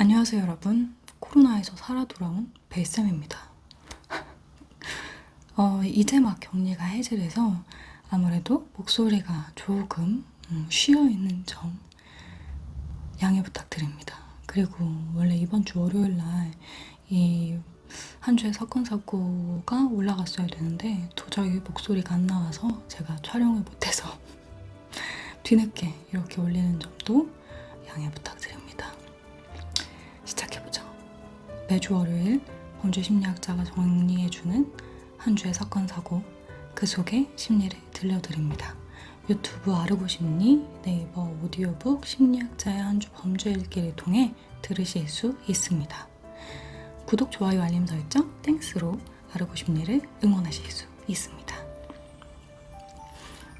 안녕하세요 여러분. 코로나에서 살아 돌아온 벨쌤입니다. 이제 막 격리가 해제돼서 아무래도 목소리가 조금 쉬어있는 점 양해 부탁드립니다. 그리고 원래 이번 주 월요일 날 이 한 주의 사건 사고가 올라갔어야 되는데 도저히 목소리가 안 나와서 제가 촬영을 못해서 뒤늦게 이렇게 올리는 점도 양해 부탁드립니다. 시작해보죠. 매주 월요일 범죄 심리학자가 정리해주는 한 주의 사건 사고, 그 속의 심리를 들려드립니다. 유튜브 아르고 심리, 네이버 오디오북 심리학자의 한 주 범죄 일기를 통해 들으실 수 있습니다. 구독, 좋아요, 알림 설정, 땡스로 아르고 심리를 응원하실 수 있습니다.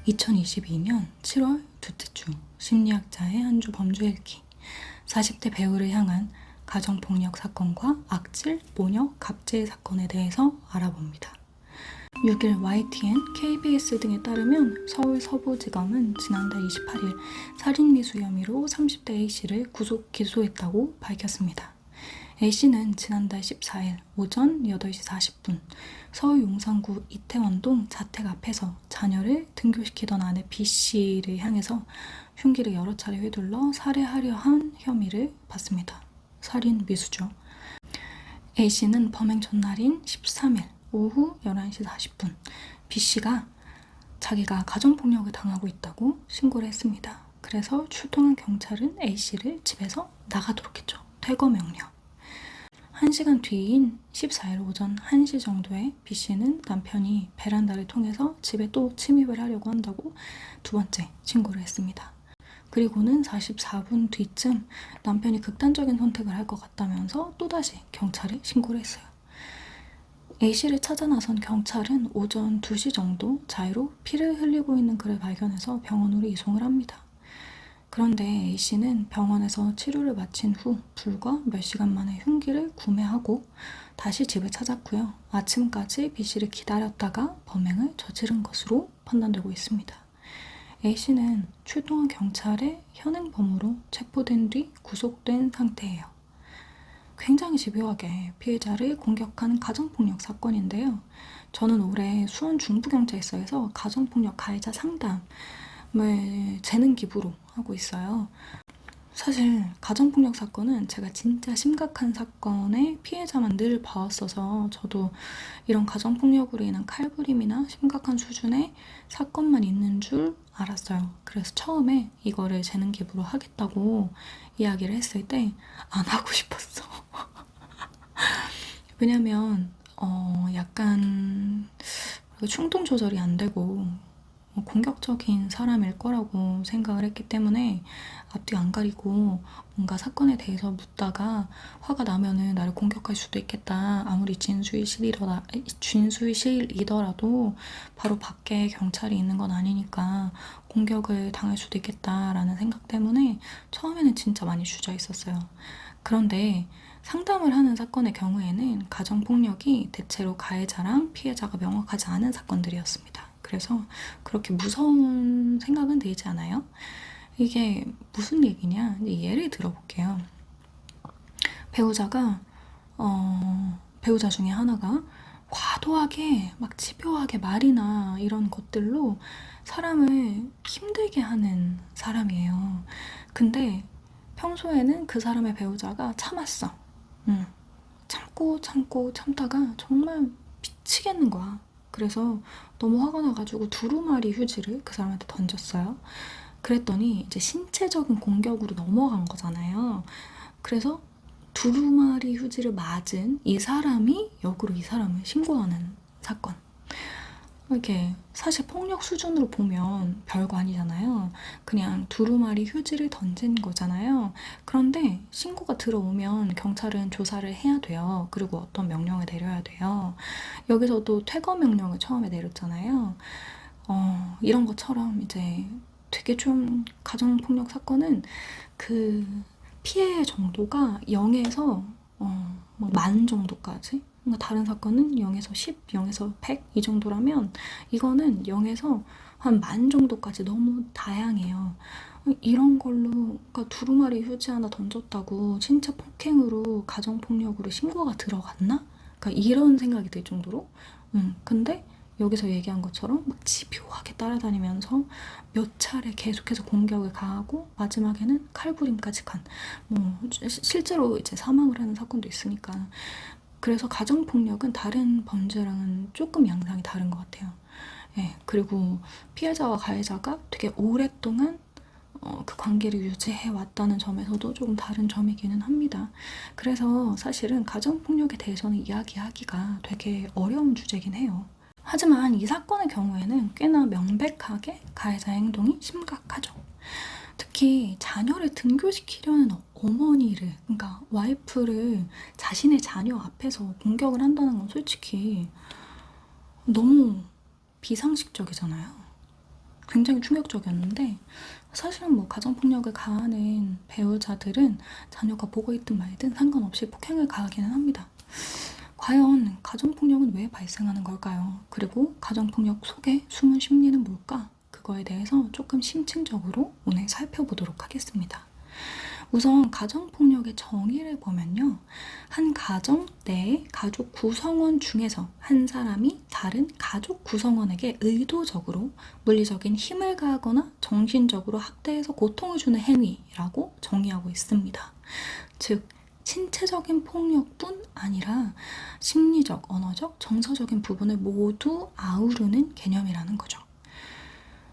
2022년 7월 둘째 주 심리학자의 한 주 범죄 일기, 40대 배우를 향한 가정폭력 사건과 악질, 모녀, 갑질 사건에 대해서 알아봅니다. 6일 YTN, KBS 등에 따르면 서울 서부지검은 지난달 28일 살인미수 혐의로 30대 A씨를 구속 기소했다고 밝혔습니다. A씨는 지난달 14일 오전 8시 40분 서울 용산구 이태원동 자택 앞에서 자녀를 등교시키던 아내 B씨를 향해서 흉기를 여러 차례 휘둘러 살해하려 한 혐의를 받습니다. 살인 미수죠. A씨는 범행 전날인 13일 오후 11시 40분 B씨가 자기가 가정폭력을 당하고 있다고 신고를 했습니다. 그래서 출동한 경찰은 A씨를 집에서 나가도록 했죠. 퇴거 명령. 1시간 뒤인 14일 오전 1시 정도에 B씨는 남편이 베란다를 통해서 집에 또 침입을 하려고 한다고 두 번째 신고를 했습니다. 그리고는 44분 뒤쯤 남편이 극단적인 선택을 할 것 같다면서 또다시 경찰에 신고를 했어요. A씨를 찾아 나선 경찰은 오전 2시 정도 자의로 피를 흘리고 있는 그를 발견해서 병원으로 이송을 합니다. 그런데 A씨는 병원에서 치료를 마친 후 불과 몇 시간 만에 흉기를 구매하고 다시 집을 찾았고요. 아침까지 B씨를 기다렸다가 범행을 저지른 것으로 판단되고 있습니다. A씨는 출동한 경찰의 현행범으로 체포된 뒤 구속된 상태예요. 굉장히 집요하게 피해자를 공격한 가정폭력 사건인데요. 저는 올해 수원 중부경찰서에서 가정폭력 가해자 상담을 재능 기부로 하고 있어요. 사실 가정폭력 사건은 제가 진짜 심각한 사건의 피해자만 늘 봐왔어서 저도 이런 가정폭력으로 인한 칼부림이나 심각한 수준의 사건만 있는 줄 알았어요. 그래서 처음에 이거를 재능 기부로 하겠다고 이야기를 했을 때 안 하고 싶었어. 왜냐면 약간 충동 조절이 안 되고 공격적인 사람일 거라고 생각을 했기 때문에 앞뒤 안 가리고 뭔가 사건에 대해서 묻다가 화가 나면은 나를 공격할 수도 있겠다. 아무리 진수이실이더라도 바로 밖에 경찰이 있는 건 아니니까 공격을 당할 수도 있겠다라는 생각 때문에 처음에는 진짜 많이 주저했었어요. 그런데 상담을 하는 사건의 경우에는 가정폭력이 대체로 가해자랑 피해자가 명확하지 않은 사건들이었습니다. 그래서 그렇게 무서운 생각은 들지 않아요. 이게 무슨 얘기냐? 예를 들어볼게요. 배우자 중에 하나가 과도하게 막 집요하게 말이나 이런 것들로 사람을 힘들게 하는 사람이에요. 근데 평소에는 그 사람의 배우자가 참았어. 참다가 정말 미치겠는 거야. 그래서 너무 화가 나가지고 두루마리 휴지를 그 사람한테 던졌어요. 그랬더니 이제 신체적인 공격으로 넘어간 거잖아요. 그래서 두루마리 휴지를 맞은 이 사람이 역으로 이 사람을 신고하는 사건. 이렇게 사실 폭력 수준으로 보면 별거 아니잖아요. 그냥 두루마리 휴지를 던진 거잖아요. 그런데 신고가 들어오면 경찰은 조사를 해야 돼요. 그리고 어떤 명령을 내려야 돼요. 여기서도 퇴거 명령을 처음에 내렸잖아요. 이런 것처럼 이제 되게 좀 가정폭력 사건은 그 피해 정도가 0에서 만 정도까지, 그러니까 다른 사건은 0에서 10, 0에서 100 이 정도라면 이거는 0에서 한 만 정도까지 너무 다양해요. 이런 걸로 그러니까 두루마리 휴지 하나 던졌다고 신체 폭행으로 가정폭력으로 신고가 들어갔나? 그러니까 이런 생각이 들 정도로 근데 여기서 얘기한 것처럼 막 집요하게 따라다니면서 몇 차례 계속해서 공격을 가하고 마지막에는 칼부림까지 간 뭐 실제로 이제 사망을 하는 사건도 있으니까 그래서 가정폭력은 다른 범죄랑은 조금 양상이 다른 것 같아요. 예, 그리고 피해자와 가해자가 되게 오랫동안 그 관계를 유지해 왔다는 점에서도 조금 다른 점이기는 합니다. 그래서 사실은 가정폭력에 대해서는 이야기하기가 되게 어려운 주제긴 해요. 하지만 이 사건의 경우에는 꽤나 명백하게 가해자의 행동이 심각하죠. 특히 자녀를 등교시키려는 어머니를, 그러니까 와이프를 자신의 자녀 앞에서 공격을 한다는 건 솔직히 너무 비상식적이잖아요. 굉장히 충격적이었는데 사실은 뭐 가정폭력을 가하는 배우자들은 자녀가 보고 있든 말든 상관없이 폭행을 가하기는 합니다. 과연 가정폭력은 왜 발생하는 걸까요? 그리고 가정폭력 속에 숨은 심리는 뭘까? 그거에 대해서 조금 심층적으로 오늘 살펴보도록 하겠습니다. 우선 가정폭력의 정의를 보면요. 한 가정 내의 가족 구성원 중에서 한 사람이 다른 가족 구성원에게 의도적으로 물리적인 힘을 가하거나 정신적으로 학대해서 고통을 주는 행위라고 정의하고 있습니다. 즉, 신체적인 폭력뿐 아니라 심리적, 언어적, 정서적인 부분을 모두 아우르는 개념이라는 거죠.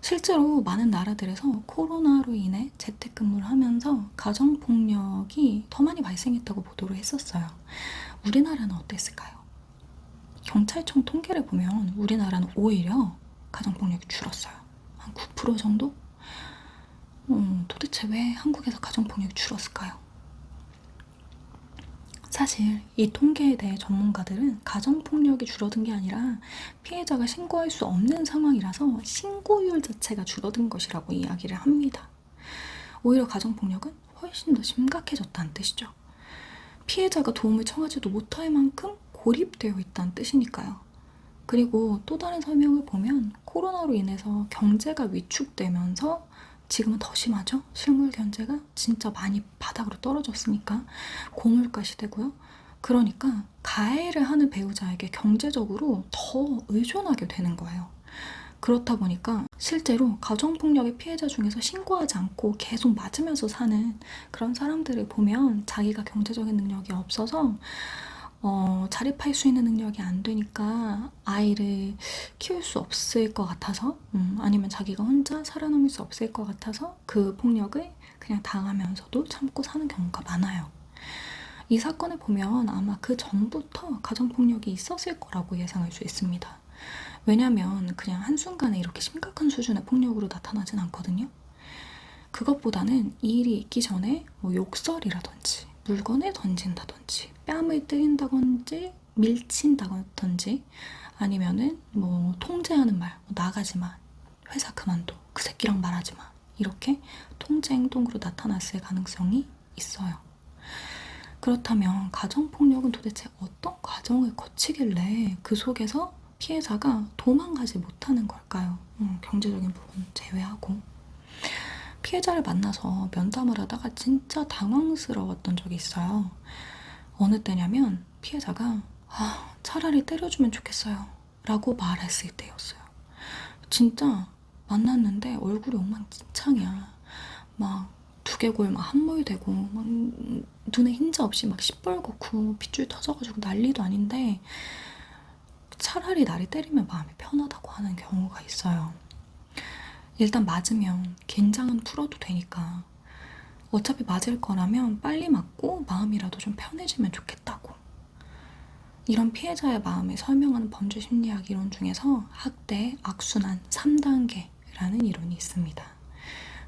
실제로 많은 나라들에서 코로나로 인해 재택근무를 하면서 가정폭력이 더 많이 발생했다고 보도를 했었어요. 우리나라는 어땠을까요? 경찰청 통계를 보면 우리나라는 오히려 가정폭력이 줄었어요. 한 9% 정도? 도대체 왜 한국에서 가정폭력이 줄었을까요? 사실 이 통계에 대해 전문가들은 가정폭력이 줄어든 게 아니라 피해자가 신고할 수 없는 상황이라서 신고율 자체가 줄어든 것이라고 이야기를 합니다. 오히려 가정폭력은 훨씬 더 심각해졌다는 뜻이죠. 피해자가 도움을 청하지도 못할 만큼 고립되어 있다는 뜻이니까요. 그리고 또 다른 설명을 보면 코로나로 인해서 경제가 위축되면서 지금은 더 심하죠. 실물 경제가 진짜 많이 바닥으로 떨어졌으니까 고물가 시대고요. 그러니까 가해를 하는 배우자에게 경제적으로 더 의존하게 되는 거예요. 그렇다 보니까 실제로 가정폭력의 피해자 중에서 신고하지 않고 계속 맞으면서 사는 그런 사람들을 보면 자기가 경제적인 능력이 없어서 자립할 수 있는 능력이 안 되니까 아이를 키울 수 없을 것 같아서 아니면 자기가 혼자 살아남을 수 없을 것 같아서 그 폭력을 그냥 당하면서도 참고 사는 경우가 많아요. 이 사건을 보면 아마 그 전부터 가정폭력이 있었을 거라고 예상할 수 있습니다. 왜냐면 그냥 한순간에 이렇게 심각한 수준의 폭력으로 나타나진 않거든요. 그것보다는 이 일이 있기 전에 뭐 욕설이라든지 물건을 던진다든지 뺨을 때린다든지 밀친다든지 아니면은 뭐 통제하는 말, 뭐 나가지 마, 회사 그만둬, 그 새끼랑 말하지 마 이렇게 통제 행동으로 나타났을 가능성이 있어요. 그렇다면 가정폭력은 도대체 어떤 과정을 거치길래 그 속에서 피해자가 도망가지 못하는 걸까요? 경제적인 부분 제외하고. 피해자를 만나서 면담을 하다가 진짜 당황스러웠던 적이 있어요. 어느 때냐면 피해자가 차라리 때려주면 좋겠어요 라고 말했을 때였어요. 진짜 만났는데 얼굴이 엉망진창이야. 막 두개골 막 함몰되고 막 눈에 흰자 없이 막 시뻘겋고 핏줄 터져가지고 난리도 아닌데 차라리 나를 때리면 마음이 편하다고 하는 경우가 있어요. 일단 맞으면 긴장은 풀어도 되니까 어차피 맞을 거라면 빨리 맞고 마음이라도 좀 편해지면 좋겠다고. 이런 피해자의 마음을 설명하는 범죄 심리학 이론 중에서 학대 악순환 3단계라는 이론이 있습니다.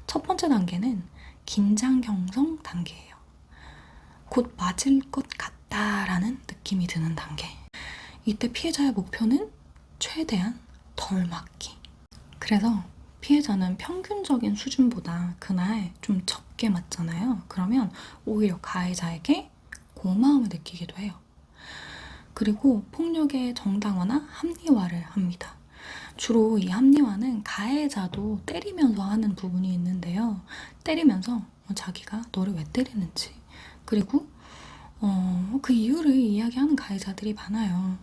첫 번째 단계는 긴장 형성 단계예요. 곧 맞을 것 같다라는 느낌이 드는 단계. 이때 피해자의 목표는 최대한 덜 맞기. 그래서 피해자는 평균적인 수준보다 그날 좀 적게 맞잖아요. 그러면 오히려 가해자에게 고마움을 느끼기도 해요. 그리고 폭력의 정당화나 합리화를 합니다. 주로 이 합리화는 가해자도 때리면서 하는 부분이 있는데요. 때리면서 자기가 너를 왜 때리는지, 그리고 그 이유를 이야기하는 가해자들이 많아요.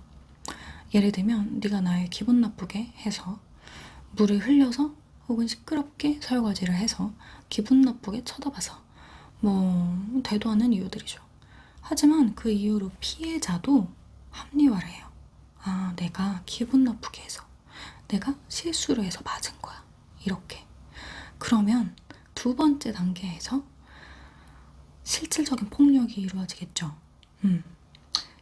예를 들면 네가 나를 기분 나쁘게 해서 물을 흘려서 혹은 시끄럽게 설거지를 해서 기분 나쁘게 쳐다봐서 대도 않는 이유들이죠. 하지만 그 이유로 피해자도 합리화를 해요. 아, 내가 기분 나쁘게 해서, 내가 실수를 해서 맞은 거야. 이렇게. 그러면 두 번째 단계에서 실질적인 폭력이 이루어지겠죠.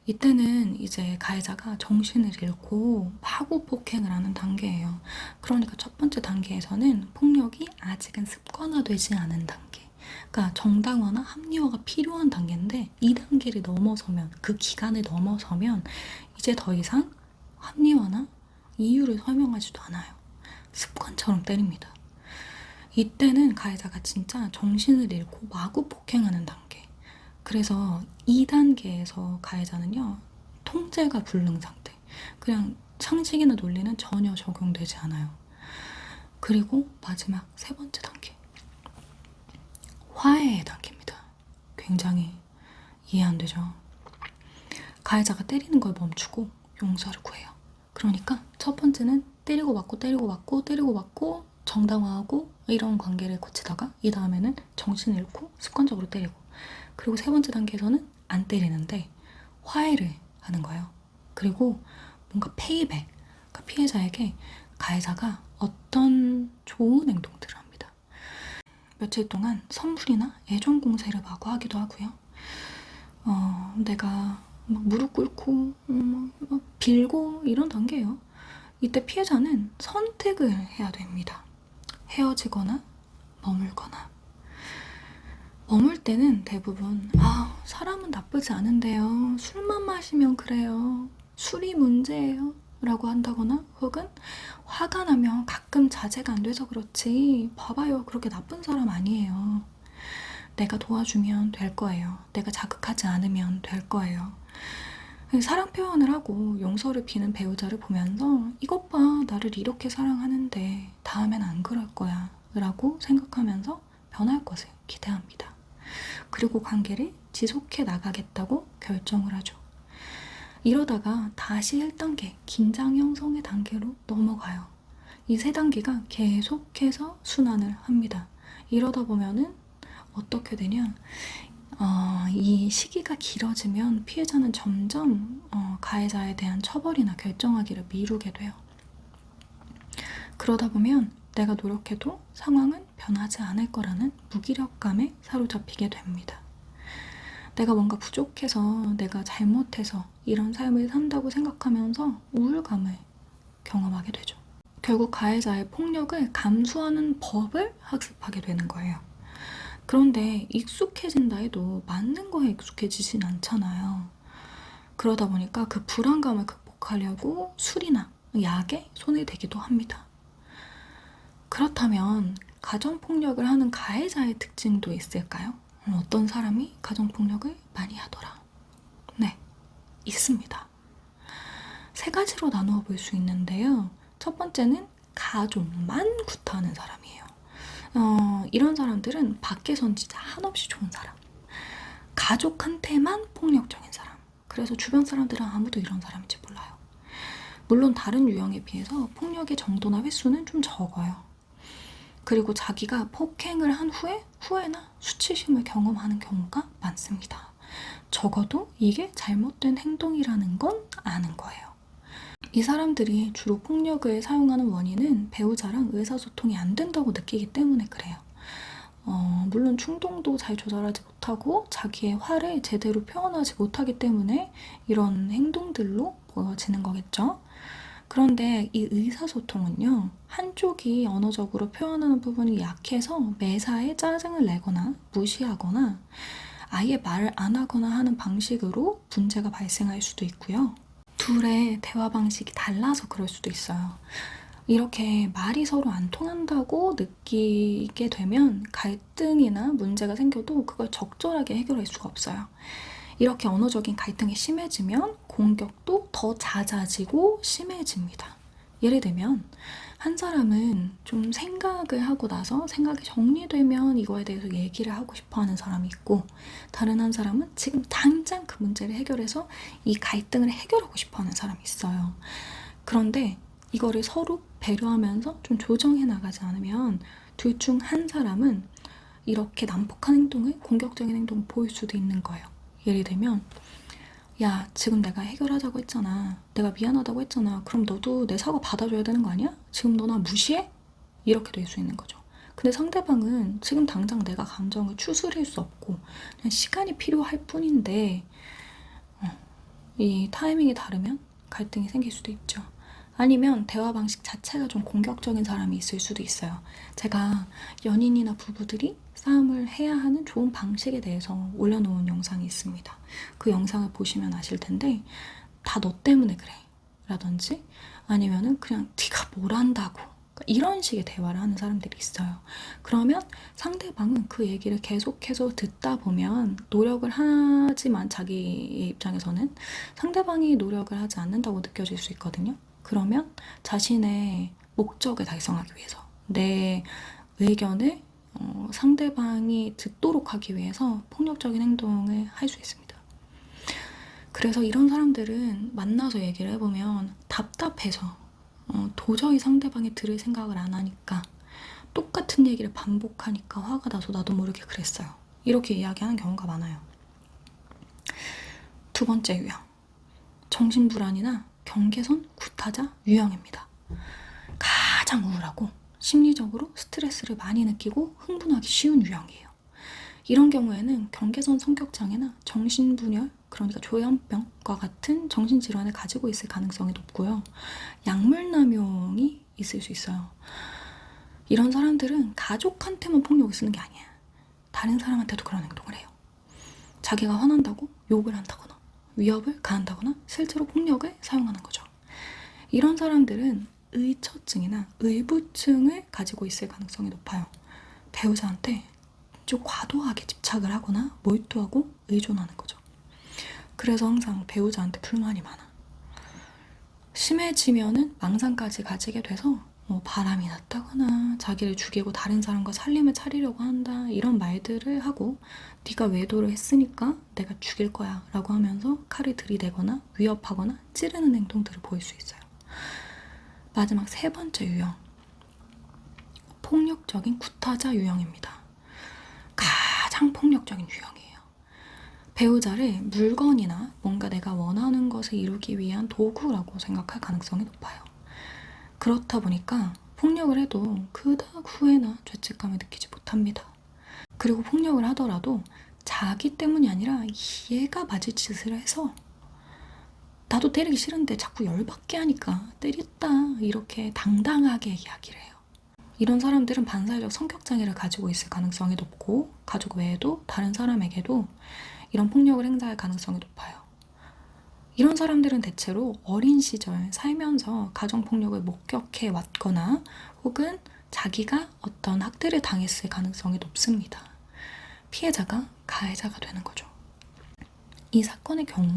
이때는 이제 가해자가 정신을 잃고 마구 폭행을 하는 단계예요. 그러니까 첫 번째 단계에서는 폭력이 아직은 습관화되지 않은 단계. 그러니까 정당화나 합리화가 필요한 단계인데 이 단계를 넘어서면, 그 기간을 넘어서면 이제 더 이상 합리화나 이유를 설명하지도 않아요. 습관처럼 때립니다. 이때는 가해자가 진짜 정신을 잃고 마구 폭행하는 단계. 그래서 2단계에서 가해자는요, 통제가 불능 상태. 그냥 상식이나 논리는 전혀 적용되지 않아요. 그리고 마지막 세 번째 단계. 화해의 단계입니다. 굉장히 이해 안 되죠? 가해자가 때리는 걸 멈추고 용서를 구해요. 그러니까 첫 번째는 때리고 맞고 정당화하고 이런 관계를 거치다가 이 다음에는 정신 잃고 습관적으로 때리고, 그리고 세 번째 단계에서는 안 때리는데 화해를 하는 거예요. 그리고 뭔가 페이백, 그러니까 피해자에게 가해자가 어떤 좋은 행동들을 합니다. 며칠 동안 선물이나 애정 공세를 마구 하기도 하고요. 내가 막 무릎 꿇고 막 빌고 이런 단계예요. 이때 피해자는 선택을 해야 됩니다. 헤어지거나 머물거나. 머물 때는 대부분 사람은 나쁘지 않은데요, 술만 마시면 그래요, 술이 문제예요 라고 한다거나, 혹은 화가 나면 가끔 자제가 안 돼서 그렇지 봐봐요, 그렇게 나쁜 사람 아니에요, 내가 도와주면 될 거예요, 내가 자극하지 않으면 될 거예요. 사랑 표현을 하고 용서를 비는 배우자를 보면서 이것 봐, 나를 이렇게 사랑하는데 다음엔 안 그럴 거야 라고 생각하면서 변할 것을 기대합니다. 그리고 관계를 지속해 나가겠다고 결정을 하죠. 이러다가 다시 1단계, 긴장 형성의 단계로 넘어가요. 이 3단계가 계속해서 순환을 합니다. 이러다 보면은 어떻게 되냐, 이 시기가 길어지면 피해자는 점점 가해자에 대한 처벌이나 결정하기를 미루게 돼요. 그러다 보면 내가 노력해도 상황은 변하지 않을 거라는 무기력감에 사로잡히게 됩니다. 내가 뭔가 부족해서, 내가 잘못해서 이런 삶을 산다고 생각하면서 우울감을 경험하게 되죠. 결국 가해자의 폭력을 감수하는 법을 학습하게 되는 거예요. 그런데 익숙해진다 해도 맞는 거에 익숙해지진 않잖아요. 그러다 보니까 그 불안감을 극복하려고 술이나 약에 손을 대기도 합니다. 그렇다면 가정폭력을 하는 가해자의 특징도 있을까요? 어떤 사람이 가정폭력을 많이 하더라? 네, 있습니다. 3가지로 나누어 볼 수 있는데요. 첫 번째는 가족만 구타하는 사람이에요. 이런 사람들은 밖에선 진짜 한없이 좋은 사람, 가족한테만 폭력적인 사람. 그래서 주변 사람들은 아무도 이런 사람인지 몰라요. 물론 다른 유형에 비해서 폭력의 정도나 횟수는 좀 적어요. 그리고 자기가 폭행을 한 후에나 수치심을 경험하는 경우가 많습니다. 적어도 이게 잘못된 행동이라는 건 아는 거예요. 이 사람들이 주로 폭력을 사용하는 원인은 배우자랑 의사소통이 안 된다고 느끼기 때문에 그래요. 물론 충동도 잘 조절하지 못하고 자기의 화를 제대로 표현하지 못하기 때문에 이런 행동들로 보여지는 거겠죠. 그런데 이 의사소통은요, 한쪽이 언어적으로 표현하는 부분이 약해서 매사에 짜증을 내거나 무시하거나 아예 말을 안 하거나 하는 방식으로 문제가 발생할 수도 있고요. 둘의 대화 방식이 달라서 그럴 수도 있어요. 이렇게 말이 서로 안 통한다고 느끼게 되면 갈등이나 문제가 생겨도 그걸 적절하게 해결할 수가 없어요. 이렇게 언어적인 갈등이 심해지면 공격도 더 잦아지고 심해집니다. 예를 들면 한 사람은 좀 생각을 하고 나서 생각이 정리되면 이거에 대해서 얘기를 하고 싶어 하는 사람이 있고, 다른 한 사람은 지금 당장 그 문제를 해결해서 이 갈등을 해결하고 싶어 하는 사람이 있어요. 그런데 이거를 서로 배려하면서 좀 조정해 나가지 않으면 둘 중 한 사람은 이렇게 난폭한 행동을, 공격적인 행동을 보일 수도 있는 거예요. 예를 들면, 야, 지금 내가 해결하자고 했잖아. 내가 미안하다고 했잖아. 그럼 너도 내 사과 받아줘야 되는 거 아니야? 지금 너 나 무시해? 이렇게 될 수 있는 거죠. 근데 상대방은 지금 당장 내가 감정을 추스릴 수 없고 그냥 시간이 필요할 뿐인데, 이 타이밍이 다르면 갈등이 생길 수도 있죠. 아니면 대화 방식 자체가 좀 공격적인 사람이 있을 수도 있어요. 제가 연인이나 부부들이 싸움을 해야 하는 좋은 방식에 대해서 올려놓은 영상이 있습니다. 그 영상을 보시면 아실 텐데, 다 너 때문에 그래 라든지, 아니면은 그냥 네가 뭘 안다고, 이런 식의 대화를 하는 사람들이 있어요. 그러면 상대방은 그 얘기를 계속해서 듣다 보면 노력을 하지만 자기 입장에서는 상대방이 노력을 하지 않는다고 느껴질 수 있거든요. 그러면 자신의 목적을 달성하기 위해서, 내 의견을 상대방이 듣도록 하기 위해서 폭력적인 행동을 할 수 있습니다. 그래서 이런 사람들은 만나서 얘기를 해보면 답답해서 도저히 상대방이 들을 생각을 안 하니까 똑같은 얘기를 반복하니까 화가 나서 나도 모르게 그랬어요. 이렇게 이야기하는 경우가 많아요. 두 번째 유형, 정신불안이나 경계선 구타자 유형입니다. 가장 우울하고 심리적으로 스트레스를 많이 느끼고 흥분하기 쉬운 유형이에요. 이런 경우에는 경계선 성격장애나 정신분열, 그러니까 조현병과 같은 정신질환을 가지고 있을 가능성이 높고요. 약물남용이 있을 수 있어요. 이런 사람들은 가족한테만 폭력을 쓰는 게 아니야. 다른 사람한테도 그런 행동을 해요. 자기가 화난다고 욕을 한다거나 위협을 가한다거나 실제로 폭력을 사용하는 거죠. 이런 사람들은 의처증이나 의부증을 가지고 있을 가능성이 높아요. 배우자한테 좀 과도하게 집착을 하거나 몰두하고 의존하는 거죠. 그래서 항상 배우자한테 불만이 많아. 심해지면은 망상까지 가지게 돼서 바람이 났다거나 자기를 죽이고 다른 사람과 살림을 차리려고 한다, 이런 말들을 하고, 네가 외도를 했으니까 내가 죽일 거야 라고 하면서 칼을 들이대거나 위협하거나 찌르는 행동들을 보일 수 있어요. 마지막 세 번째 유형, 폭력적인 구타자 유형입니다. 가장 폭력적인 유형이에요. 배우자를 물건이나 뭔가 내가 원하는 것을 이루기 위한 도구라고 생각할 가능성이 높아요. 그렇다 보니까 폭력을 해도 그닥 후회나 죄책감을 느끼지 못합니다. 그리고 폭력을 하더라도 자기 때문이 아니라 얘가 맞을 짓을 해서, 나도 때리기 싫은데 자꾸 열받게 하니까 때렸다, 이렇게 당당하게 이야기를 해요. 이런 사람들은 반사회적 성격장애를 가지고 있을 가능성이 높고, 가족 외에도 다른 사람에게도 이런 폭력을 행사할 가능성이 높아요. 이런 사람들은 대체로 어린 시절 살면서 가정폭력을 목격해 왔거나 혹은 자기가 어떤 학대를 당했을 가능성이 높습니다. 피해자가 가해자가 되는 거죠. 이 사건의 경우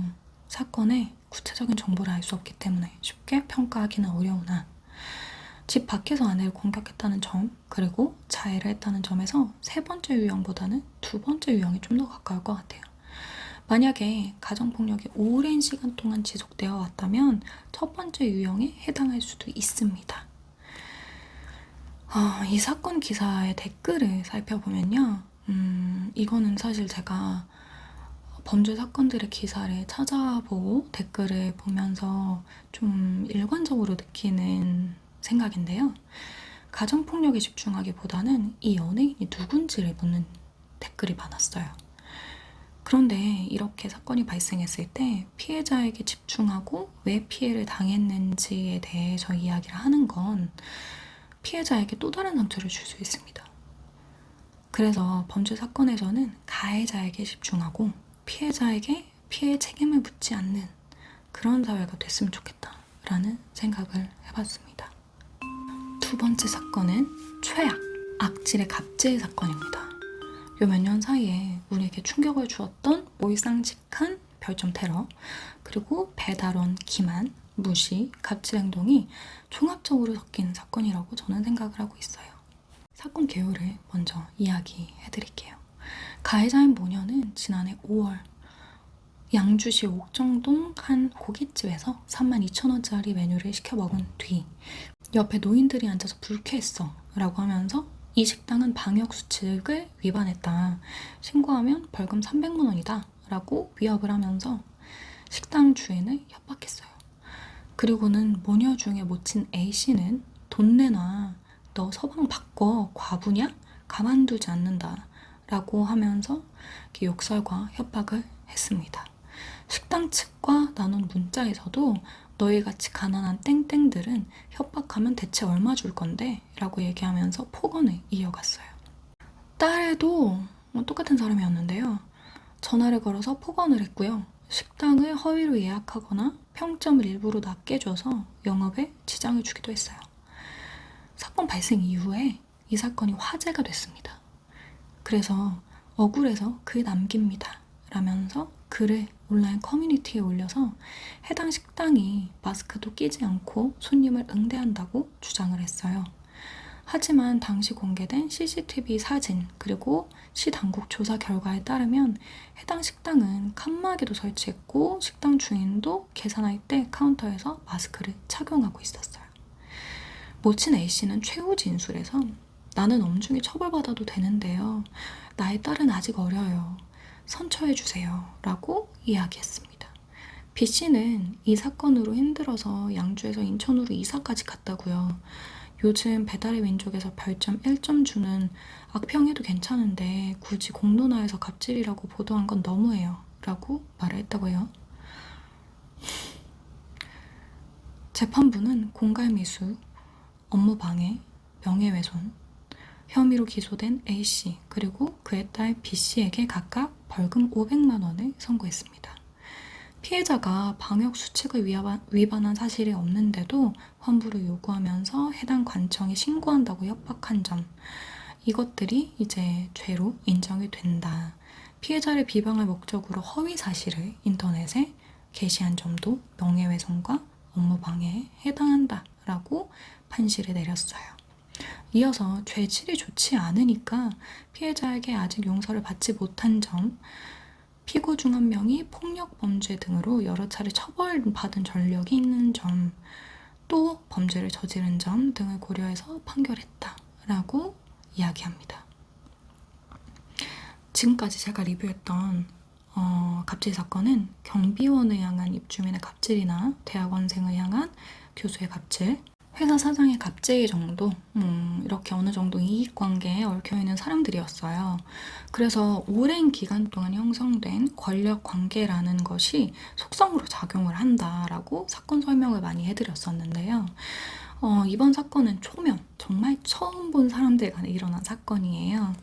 사건의 구체적인 정보를 알 수 없기 때문에 쉽게 평가하기는 어려우나, 집 밖에서 아내를 공격했다는 점, 그리고 자해를 했다는 점에서 세 번째 유형보다는 두 번째 유형이 좀 더 가까울 것 같아요. 만약에 가정폭력이 오랜 시간 동안 지속되어 왔다면 첫 번째 유형에 해당할 수도 있습니다. 이 사건 기사의 댓글을 살펴보면요. 이거는 사실 제가 범죄 사건들의 기사를 찾아보고 댓글을 보면서 좀 일관적으로 느끼는 생각인데요. 가정폭력에 집중하기보다는 이 연예인이 누군지를 묻는 댓글이 많았어요. 그런데 이렇게 사건이 발생했을 때 피해자에게 집중하고 왜 피해를 당했는지에 대해서 이야기를 하는 건 피해자에게 또 다른 상처를 줄 수 있습니다. 그래서 범죄 사건에서는 가해자에게 집중하고 피해자에게 피해 책임을 묻지 않는 그런 사회가 됐으면 좋겠다라는 생각을 해봤습니다. 두 번째 사건은 최악, 악질의 갑질 사건입니다. 요 몇 년 사이에 우리에게 충격을 주었던 몰상식한 별점 테러, 그리고 배달원 김한, 무시, 갑질 행동이 종합적으로 섞인 사건이라고 저는 생각을 하고 있어요. 사건 개요를 먼저 이야기해드릴게요. 가해자인 모녀는 지난해 5월 양주시 옥정동 한 고깃집에서 32,000원짜리 메뉴를 시켜 먹은 뒤 옆에 노인들이 앉아서 불쾌했어 라고 하면서 이 식당은 방역수칙을 위반했다. 신고하면 벌금 300만 원이다 라고 위협을 하면서 식당 주인을 협박했어요. 그리고는 모녀 중에 모친 A씨는 돈 내놔, 너 서방 바꿔, 과부냐? 가만두지 않는다 라고 하면서 욕설과 협박을 했습니다. 식당 측과 나눈 문자에서도 너희같이 가난한 땡땡들은 협박하면 대체 얼마 줄 건데? 라고 얘기하면서 폭언을 이어갔어요. 딸에도 똑같은 사람이었는데요. 전화를 걸어서 폭언을 했고요. 식당을 허위로 예약하거나 평점을 일부러 낮게 줘서 영업에 지장을 주기도 했어요. 사건 발생 이후에 이 사건이 화제가 됐습니다. 그래서 억울해서 글 남깁니다 라면서 글을 온라인 커뮤니티에 올려서 해당 식당이 마스크도 끼지 않고 손님을 응대한다고 주장을 했어요. 하지만 당시 공개된 CCTV 사진 그리고 시 당국 조사 결과에 따르면 해당 식당은 칸막이도 설치했고 식당 주인도 계산할 때 카운터에서 마스크를 착용하고 있었어요. 모친 A씨는 최후 진술에서 나는 엄중히 처벌받아도 되는데요. 나의 딸은 아직 어려요. 선처해주세요 라고 이야기했습니다. B씨는 이 사건으로 힘들어서 양주에서 인천으로 이사까지 갔다고요. 요즘 배달의 민족에서 별점 1점 주는 악평해도 괜찮은데 굳이 공론화에서 갑질이라고 보도한 건 너무해요 라고 말을 했다고요. 재판부는 공갈미수, 업무방해, 명예훼손 혐의로 기소된 A씨 그리고 그의 딸 B씨에게 각각 벌금 500만 원을 선고했습니다. 피해자가 방역수칙을 위반한 사실이 없는데도 환불을 요구하면서 해당 관청에 신고한다고 협박한 점 이것들이 이제 죄로 인정이 된다. 피해자를 비방할 목적으로 허위 사실을 인터넷에 게시한 점도 명예훼손과 업무방해에 해당한다 라고 판시를 내렸어요. 이어서 죄질이 좋지 않으니까 피해자에게 아직 용서를 받지 못한 점, 피고 중 한 명이 폭력범죄 등으로 여러 차례 처벌받은 전력이 있는 점, 또 범죄를 저지른 점 등을 고려해서 판결했다라고 이야기합니다. 지금까지 제가 리뷰했던 갑질 사건은 경비원을 향한 입주민의 갑질이나 대학원생을 향한 교수의 갑질, 회사 사장의 갑질 정도 이렇게 어느 정도 이익관계에 얽혀있는 사람들이었어요. 그래서 오랜 기간 동안 형성된 권력관계라는 것이 속성으로 작용을 한다라고 사건 설명을 많이 해드렸었는데요. 이번 사건은 초면, 정말 처음 본 사람들 간에 일어난 사건이에요.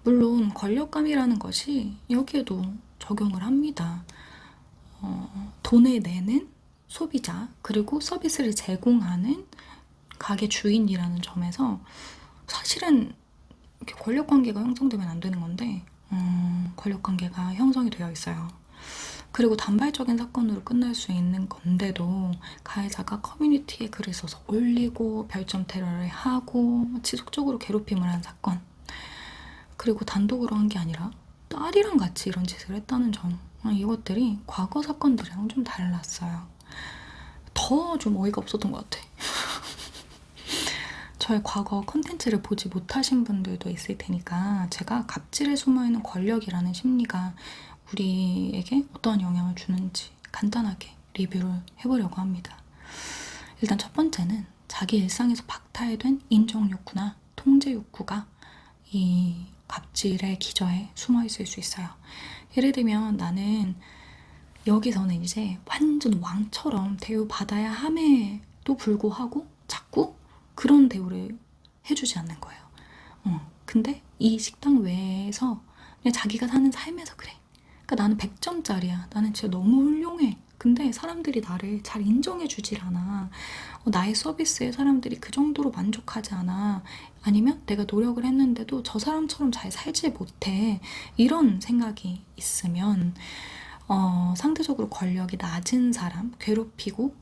물론 권력감이라는 것이 여기에도 적용을 합니다. 돈을 내는 소비자 그리고 서비스를 제공하는 가게 주인이라는 점에서 사실은 이렇게 권력관계가 형성되면 안 되는 건데 권력관계가 형성이 되어 있어요. 그리고 단발적인 사건으로 끝날 수 있는 건데도 가해자가 커뮤니티에 글을 써서 올리고 별점 테러를 하고 지속적으로 괴롭힘을 한 사건, 그리고 단독으로 한 게 아니라 딸이랑 같이 이런 짓을 했다는 점, 이것들이 과거 사건들이랑 좀 달랐어요. 더 좀 어이가 없었던 것 같아. 저의 과거 컨텐츠를 보지 못하신 분들도 있을 테니까 제가 갑질에 숨어있는 권력이라는 심리가 우리에게 어떠한 영향을 주는지 간단하게 리뷰를 해보려고 합니다. 일단 첫 번째는 자기 일상에서 박탈된 인정 욕구나 통제 욕구가 이 갑질의 기저에 숨어있을 수 있어요. 예를 들면 나는 여기서는 이제 완전 왕처럼 대우받아야 함에도 불구하고 자꾸 그런 대우를 해주지 않는 거예요. 근데 이 식당 외에서 그냥 자기가 사는 삶에서 그래. 그러니까 나는 100점짜리야. 나는 진짜 너무 훌륭해. 근데 사람들이 나를 잘 인정해주질 않아. 나의 서비스에 사람들이 그 정도로 만족하지 않아. 아니면 내가 노력을 했는데도 저 사람처럼 잘 살지 못해. 이런 생각이 있으면 상대적으로 권력이 낮은 사람, 괴롭히고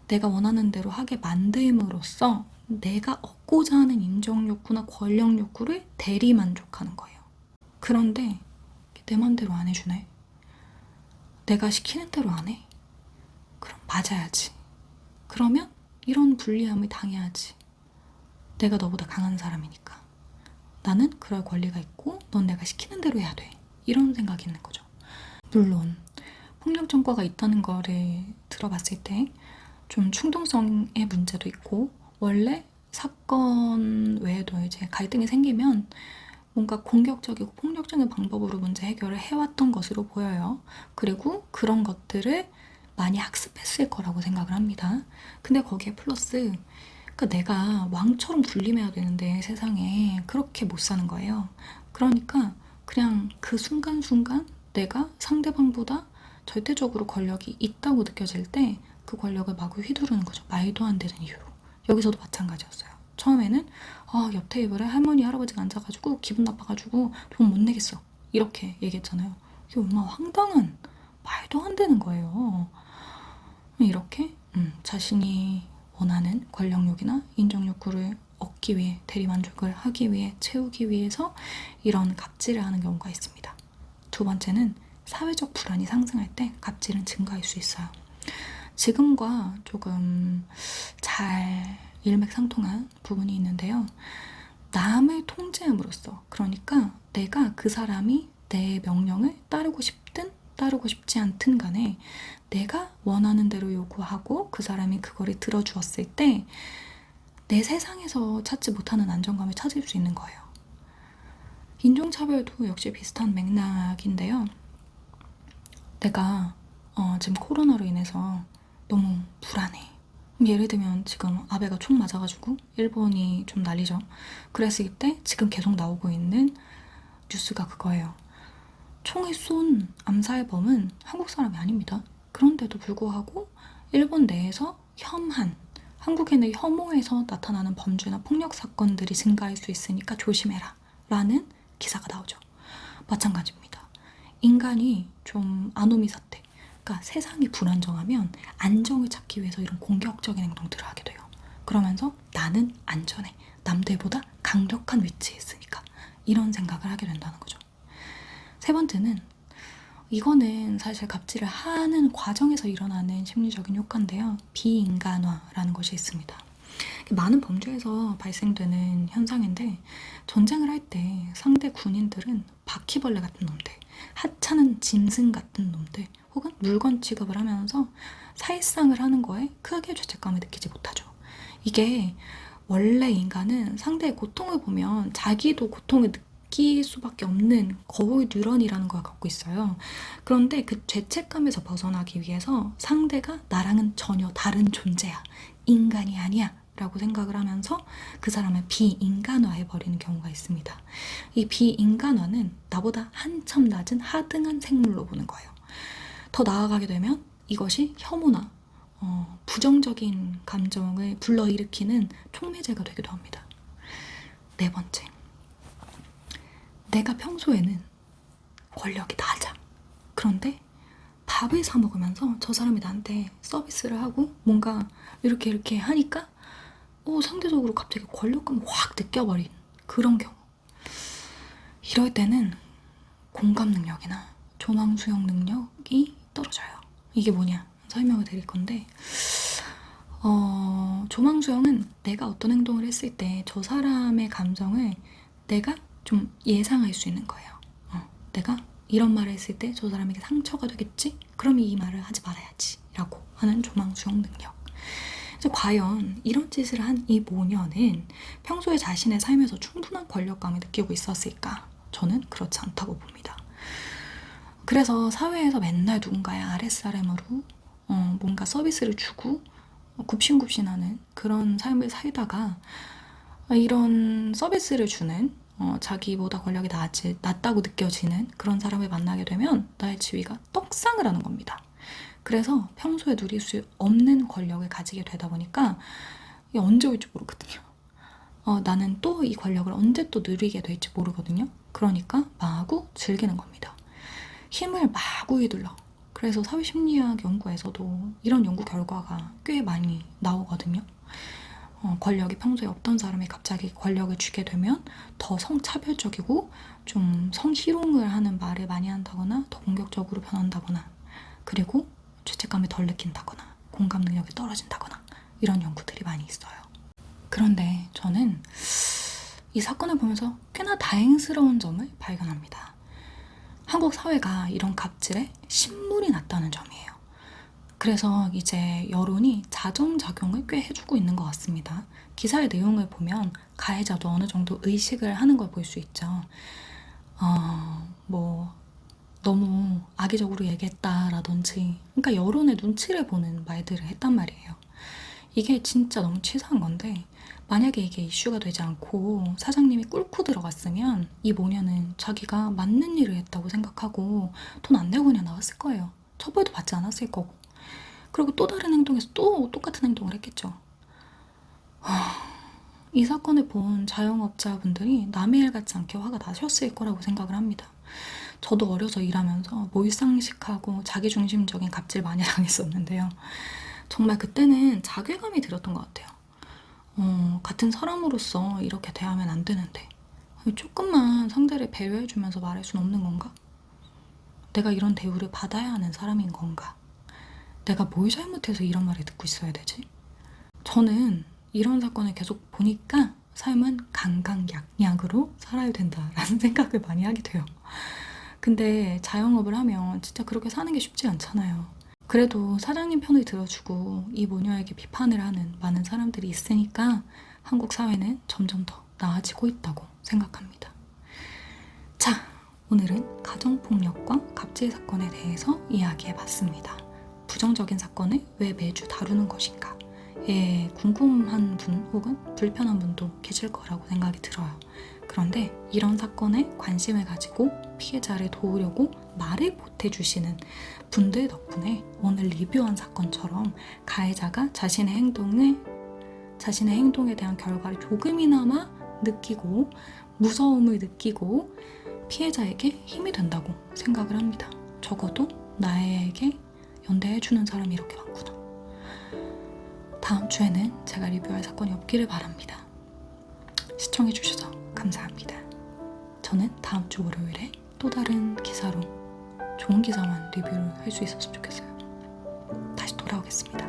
내가 원하는 대로 하게 만듦으로써 내가 얻고자 하는 인정 욕구나 권력 욕구를 대리 만족하는 거예요. 그런데 내 맘대로 안 해주네. 내가 시키는 대로 안 해. 그럼 맞아야지. 그러면 이런 불리함을 당해야지. 내가 너보다 강한 사람이니까. 나는 그럴 권리가 있고 넌 내가 시키는 대로 해야 돼. 이런 생각이 있는 거죠. 물론 폭력 전과가 있다는 거를 들어봤을 때 좀 충동성의 문제도 있고, 원래 사건 외에도 이제 갈등이 생기면 뭔가 공격적이고 폭력적인 방법으로 문제 해결을 해왔던 것으로 보여요. 그리고 그런 것들을 많이 학습했을 거라고 생각을 합니다. 근데 거기에 플러스, 그러니까 내가 왕처럼 군림해야 되는데 세상에 그렇게 못 사는 거예요. 그러니까 그냥 그 순간순간 내가 상대방보다 절대적으로 권력이 있다고 느껴질 때 그 권력을 마구 휘두르는 거죠. 말도 안 되는 이유로. 여기서도 마찬가지였어요. 처음에는 옆 테이블에 할머니 할아버지가 앉아가지고 기분 나빠가지고 돈 못 내겠어 이렇게 얘기했잖아요. 이게 얼마나 황당한, 말도 안 되는 거예요. 이렇게 자신이 원하는 권력욕이나 인정욕구를 얻기 위해, 대리만족을 하기 위해, 채우기 위해서 이런 갑질을 하는 경우가 있습니다. 두 번째는 사회적 불안이 상승할 때 갑질은 증가할 수 있어요. 지금과 조금 잘 일맥상통한 부분이 있는데요. 남을 통제함으로써, 그러니까 내가 그 사람이 내 명령을 따르고 싶든 따르고 싶지 않든 간에 내가 원하는 대로 요구하고 그 사람이 그거를 들어주었을 때 내 세상에서 찾지 못하는 안정감을 찾을 수 있는 거예요. 인종차별도 역시 비슷한 맥락인데요. 내가 지금 코로나로 인해서 너무 불안해. 예를 들면 지금 아베가 총 맞아가지고 일본이 좀 난리죠. 그랬을 때 지금 계속 나오고 있는 뉴스가 그거예요. 총을 쏜 암살범은 한국 사람이 아닙니다. 그런데도 불구하고 일본 내에서 혐한, 한국인의 혐오에서 나타나는 범죄나 폭력 사건들이 증가할 수 있으니까 조심해라 라는 기사가 나오죠. 마찬가지입니다. 인간이 좀 아노미 사태, 그러니까 세상이 불안정하면 안정을 찾기 위해서 이런 공격적인 행동들을 하게 돼요. 그러면서 나는 안전해, 남들보다 강력한 위치에 있으니까, 이런 생각을 하게 된다는 거죠. 세 번째는, 이거는 사실 갑질을 하는 과정에서 일어나는 심리적인 효과인데요. 비인간화라는 것이 있습니다. 많은 범죄에서 발생되는 현상인데, 전쟁을 할 때 상대 군인들은 바퀴벌레 같은 놈들, 하찮은 짐승 같은 놈들, 혹은 물건 취급을 하면서 살상을 하는 거에 크게 죄책감을 느끼지 못하죠. 이게 원래 인간은 상대의 고통을 보면 자기도 고통을 느낄 수밖에 없는 거울 뉴런이라는 걸 갖고 있어요. 그런데 그 죄책감에서 벗어나기 위해서 상대가 나랑은 전혀 다른 존재야, 인간이 아니야 라고 생각을 하면서 그 사람을 비인간화해버리는 경우가 있습니다. 이 비인간화는 나보다 한참 낮은 하등한 생물로 보는 거예요. 더 나아가게 되면 이것이 혐오나 부정적인 감정을 불러일으키는 촉매제가 되기도 합니다. 네 번째, 내가 평소에는 권력이 낮아. 그런데 밥을 사 먹으면서 저 사람이 나한테 서비스를 하고 뭔가 이렇게 하니까 상대적으로 갑자기 권력감을 확 느껴버린 그런 경우. 이럴 때는 공감 능력이나 조망 수용 능력이 떨어져요. 이게 뭐냐 설명을 드릴 건데, 조망 수용은 내가 어떤 행동을 했을 때 저 사람의 감정을 내가 좀 예상할 수 있는 거예요. 내가 이런 말을 했을 때 저 사람에게 상처가 되겠지? 그럼 이 말을 하지 말아야지 라고 하는 조망 수용 능력. 과연 이런 짓을 한 이 모녀는 평소에 자신의 삶에서 충분한 권력감을 느끼고 있었을까? 저는 그렇지 않다고 봅니다. 그래서 사회에서 맨날 누군가의 아랫사람으로 뭔가 서비스를 주고 굽신굽신하는 그런 삶을 살다가 이런 서비스를 주는 자기보다 권력이 낮다고 느껴지는 그런 사람을 만나게 되면 나의 지위가 떡상을 하는 겁니다. 그래서 평소에 누릴 수 없는 권력을 가지게 되다 보니까 이게 언제 올지 모르거든요. 나는 또 이 권력을 언제 또 누리게 될지 모르거든요. 그러니까 마구 즐기는 겁니다. 힘을 마구 휘둘러 그래서 사회심리학 연구에서도 이런 연구 결과가 꽤 많이 나오거든요. 권력이 평소에 없던 사람이 갑자기 권력을 쥐게 되면 더 성차별적이고 좀 성희롱을 하는 말을 많이 한다거나 더 공격적으로 변한다거나, 그리고 죄책감을 덜 느낀다거나 공감 능력이 떨어진다거나, 이런 연구들이 많이 있어요. 그런데 저는 이 사건을 보면서 꽤나 다행스러운 점을 발견합니다. 한국 사회가 이런 갑질에 신물이 났다는 점이에요. 그래서 이제 여론이 자정작용을 꽤 해주고 있는 것 같습니다. 기사의 내용을 보면 가해자도 어느 정도 의식을 하는 걸 볼 수 있죠. 너무 악의적으로 얘기했다라든지, 그러니까 여론의 눈치를 보는 말들을 했단 말이에요. 이게 진짜 너무 치사한 건데, 만약에 이게 이슈가 되지 않고 사장님이 꿇고 들어갔으면 이 모녀는 자기가 맞는 일을 했다고 생각하고 돈 안 내고 그냥 나왔을 거예요. 처벌도 받지 않았을 거고. 그리고 또 다른 행동에서 또 똑같은 행동을 했겠죠. 이 사건을 본 자영업자분들이 남의 일 같지 않게 화가 나셨을 거라고 생각을 합니다. 저도 어려서 일하면서 몰상식하고 자기중심적인 갑질 많이 당했었는데요. 정말 그때는 자괴감이 들었던 것 같아요. 같은 사람으로서 이렇게 대하면 안 되는데 조금만 상대를 배려해주면서 말할 순 없는 건가? 내가 이런 대우를 받아야 하는 사람인 건가? 내가 뭘 잘못해서 이런 말을 듣고 있어야 되지? 저는 이런 사건을 계속 보니까 삶은 강강약약으로 살아야 된다라는 생각을 많이 하게 돼요. 근데 자영업을 하면 진짜 그렇게 사는 게 쉽지 않잖아요. 그래도 사장님 편을 들어주고 이 모녀에게 비판을 하는 많은 사람들이 있으니까 한국 사회는 점점 더 나아지고 있다고 생각합니다. 자, 오늘은 가정폭력과 갑질 사건에 대해서 이야기해봤습니다. 부정적인 사건을 왜 매주 다루는 것인가? 궁금한 분 혹은 불편한 분도 계실 거라고 생각이 들어요. 그런데 이런 사건에 관심을 가지고 피해자를 도우려고 말을 못해주시는 분들 덕분에 오늘 리뷰한 사건처럼 가해자가 자신의 행동에 대한 결과를 조금이나마 느끼고 무서움을 느끼고 피해자에게 힘이 된다고 생각을 합니다. 적어도 나에게 연대해주는 사람이 이렇게 많구나. 다음 주에는 제가 리뷰할 사건이 없기를 바랍니다. 시청해주셔서 감사합니다. 저는 다음 주 월요일에 또 다른 기사로 좋은 기사만 리뷰를 할 수 있었으면 좋겠어요. 다시 돌아오겠습니다.